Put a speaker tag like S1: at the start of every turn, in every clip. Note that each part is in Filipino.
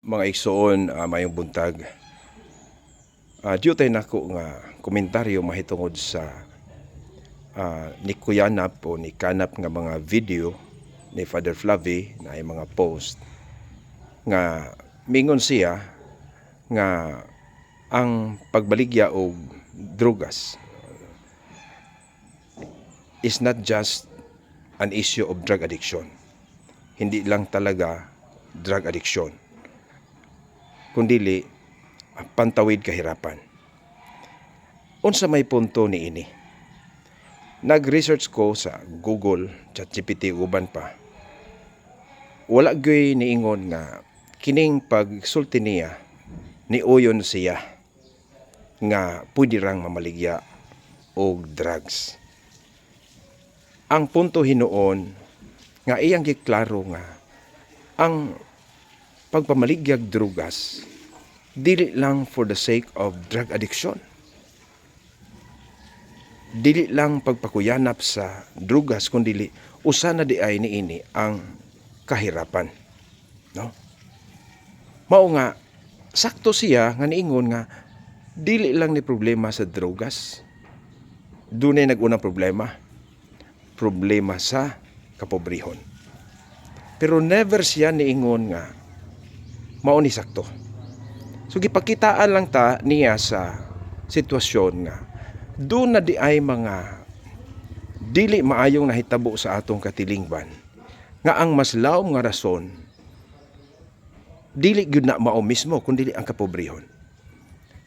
S1: Mga igsoon, mayong buntag. Diyo tayo nako nga komentaryo mahitungod sa ni Kuyanap o ni Kanap nga mga video ni Father Flavie na ay mga post nga mingon siya nga ang pagbaligya og drugas is not just an issue of drug addiction. Hindi lang talaga drug addiction, kundili pantawid kahirapan. Unsa may punto ni ini? Nag-research ko sa Google, ChatGPT uban pa. Wala gyud niingon nga kining pagsulti niya niuyon siya nga pwede rang mamaligya og drugs. Ang punto hinuon nga iyang giklaro nga ang pagpamaligyag drugas dili lang for the sake of drug addiction. Dili lang pagpakuyanap sa drugas kundi usa na di ay niini ang kahirapan. No? Mao nga sakto siya nga niingon nga dili lang ni problema sa drugas. Dunay nag-unang problema sa kapobrehon. Pero never siya niingon nga mao ni sakto. So gipakitaan lang ta niya sa sitwasyon nga doon na di ay mga dili maayong nahitabo sa atong katilingban nga ang mas laom nga rason dili gyud na mao mismo kundi ang kapobrehon.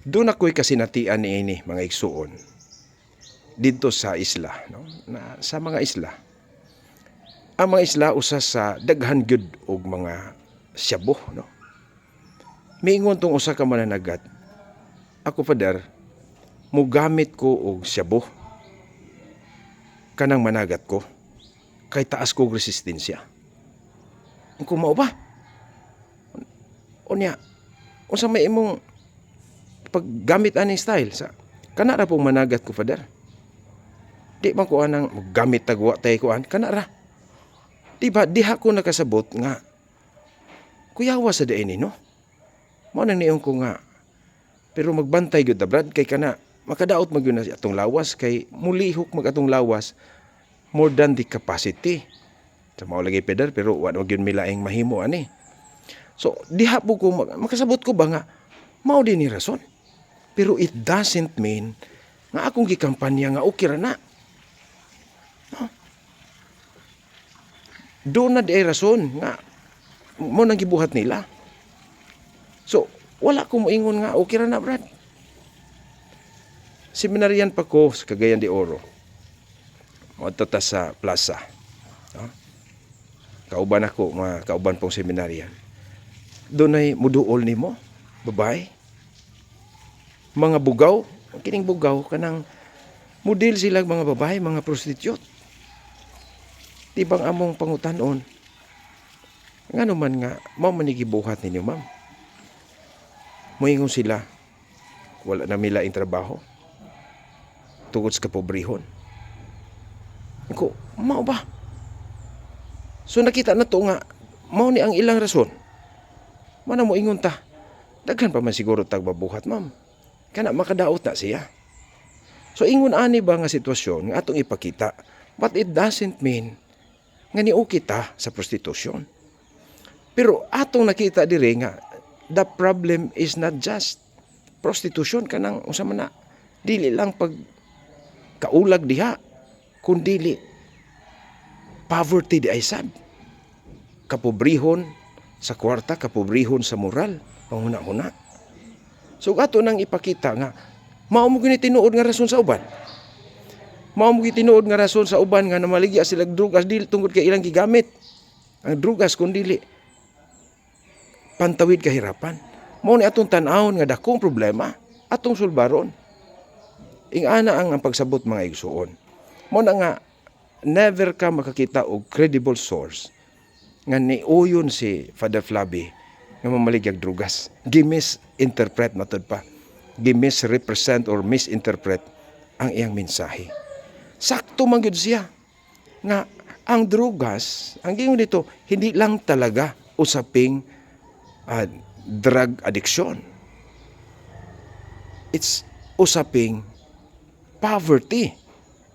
S1: Doon ako'y kasinatian niini mga igsuon dito sa isla, no? Na sa mga isla. Ang mga isla usa sa daghan gyud og mga syabo, no? Miingon tong usa ka mananagat, ako Father, mugamit ko og syabo kanang managat ko kay taas kog resistensya. Kung mao ba? Unya, unsa may imong paggamit aning style sa kana ra pong managat ko Father. Di man ko anang gamit tagwa tay ko an kana ra. Diba diha ko nakasabot nga kuyawa sa diin ni no. Mao nang niyon ko nga pero magbantay gyud ta Brad kay kana makadaot magyud na atong lawas kay mulihok mag atong lawas more than the capacity. Sa mao lagi Pedar pero wa gyud milaing mahimo ani. So diha po ko makasabot ko ba nga mao din ni rason. Pero it doesn't mean nga akong gikampanya nga okay ra na. No? Doon na di ay rason nga mo nang gibuhat nila. So, wala ko moingon nga, okay ra na Brad. Seminaryan pa ko sa Cagayan de Oro. Moadto ta sa plaza. No? Kauban ako, mga kauban pong seminaryan. Doon ay muduol nimo, babae. Mga bugaw, kining bugaw, kanang model sila mga babae, mga prostitute. Di bang among pangutanon? Nga naman nga, mao manigibuhat ninyo ma'am. Moingon sila, wala na milaing trabaho tungod sa kapobrehon. Ako, mao ba? So nakita na to nga, mao ni ang ilang rason. Mana mo ingon ta, daghan pa man siguro tagbabuhat ma'am. Kana makadaot na siya. So ingon ani ba nga sitwasyon nga atong ipakita, but it doesn't mean nga niuki ta sa prostitution. Pero atong nakita dire nga the problem is not just prostitution kanang unsa man na dili lang pag kaulag diha kundi poverty di ay sad, kapobrehon sa kwarta, kapobrehon sa moral panghuna-huna. So ato nang ipakita nga mao mo gini tinuod nga rason sa uban, mao mo gini tinuod nga rason sa uban nga namaligya sila drugas dili tungod kay ilang gigamit ang drugas kundi pantawid kahirapan. Mao ni atong tan-awon nga dakong problema atong sulbaron. Ingana ang pagsabot mga igsuon. Mao na nga never ka makakita og credible source nga niuyon si Father Flavie nga mamaligya drugas. Gimisinterpret matod pa. Gimisrepresent or misinterpret ang iyang mensahe. Sakto man gyud siya nga ang drugas, ang gingon dito, hindi lang talaga usaping drug addiction. It's usaping poverty.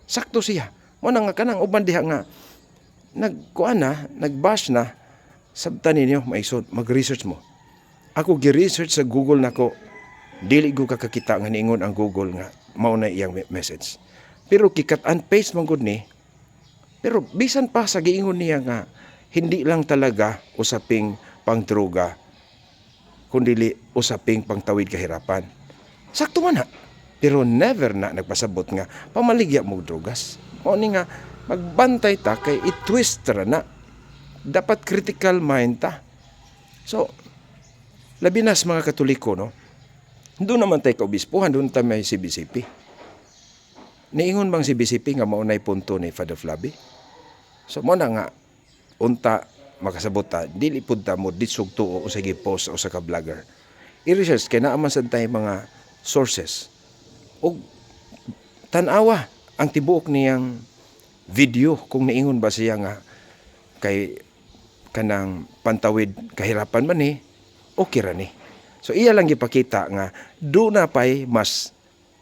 S1: Sakto siya. Mo na nga kanang uban diha nga nagbash na sabtan ninyo maisod, mag-research mo. Ako gi-research sa Google nako, dili ko kakakita nga niingon ang Google nga mao na iyang message. Pero kikat and paste man gud ni. Pero bisan pa sa giingon niya nga hindi lang talaga usaping pangdroga kundi usaping pangtawid kahirapan. Sakto man na. Pero never na nagpasabot nga pamaligya mo drogas. O ni nga magbantay ta kay i-twist ra na. Dapat critical mind ta. So labi na sa mga Katoliko, no? Doon naman tayo kaobispuhan, doon tayo may CBCP. Niingon bang CBCP nga maunay punto ni Father Flavi? So mo na nga unta makasabot ta, dili pud ta mo ditsog tuo o sige post o sa ka-vlogger. I-research kay naa man sad tay mga sources. O tan-awa ang tibuok niyang video kung niingon ba siya nga kay kanang pantawid kahirapan man ni okay ra ni. So iya lang gipakita nga do na pay mas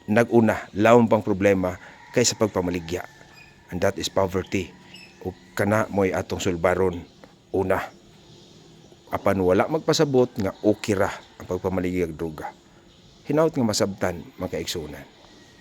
S1: naguna lawom pang problema kaysa pagpamaligya. And that is poverty. O kana mo'y atong sulbaron una. Apan wala magpasabot nga okay ra ang pagpamaligya og droga. Hinaut nga masabtan mga kaigsunan.